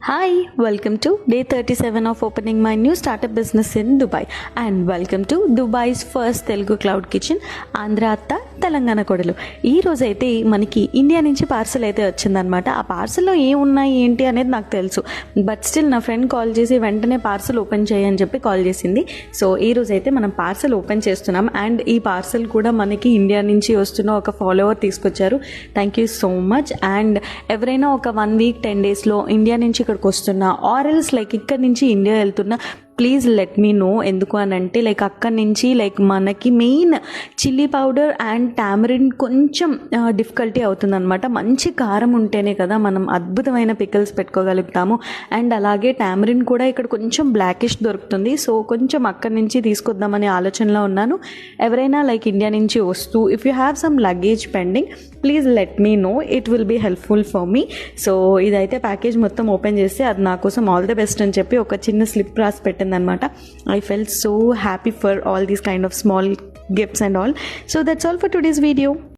Hi, welcome to day 37 of opening my new startup business in Dubai and welcome to Dubai's first Telugu cloud kitchen, Andhra Atta, Telangana కొడలు. ఈ రోజు అయితే మనకి India నుంచి parcel అయితే వచ్చిందనమాట. ఆ పార్సల్లో ఏమున్నాయి ఏంటి అనేది నాకు తెలుసు, బట్ స్టిల్ నా ఫ్రెండ్ కాల్ చేసి వెంటనే పార్సల్ ఓపెన్ చేయని చెప్పి కాల్ చేసింది. సో ఈ రోజు అయితే మనం పార్సల్ ఓపెన్ చేస్తున్నాం అండ్ ఈ పార్సల్ కూడా మనకి ఇండియా నుంచి వస్తున్న ఒక ఫాలోవర్ తీసుకొచ్చారు. Thank you so much. And ఎవరైనా ఒక 1 వీక్ 10 డేస్లో ఇండియా నుంచి ఇక్కడికి వస్తున్నా ఆర్ఎల్స్ లైక్ ఇక్కడ నుంచి ఇండియా వెళ్తున్నా, ప్లీజ్ లెట్ మీ నో. ఎందుకు అని అంటే లైక్ అక్కడి నుంచి లైక్ మనకి main chilli powder and tamarind కొంచెం డిఫికల్టీ అవుతుందన్నమాట. మంచి కారం ఉంటేనే కదా మనం అద్భుతమైన పికిల్స్ పెట్టుకోగలుగుతాము. అండ్ అలాగే టామరిన్ కూడా ఇక్కడ కొంచెం బ్లాకిష్ దొరుకుతుంది. సో కొంచెం అక్కడి నుంచి తీసుకొద్దామనే ఆలోచనలో ఉన్నాను. ఎవరైనా లైక్ ఇండియా నుంచి వస్తూ if you have some luggage pending, please let me know, it will be helpful for me. So ఇదైతే ప్యాకేజ్ మొత్తం ఓపెన్ చేస్తే అది నా కోసం ఆల్ ది బెస్ట్ అని చెప్పి ఒక చిన్న స్లిప్ రాసి పెట్టిందనమాట. I felt so happy for all these kind of small gifts and all. So that's all for today's video.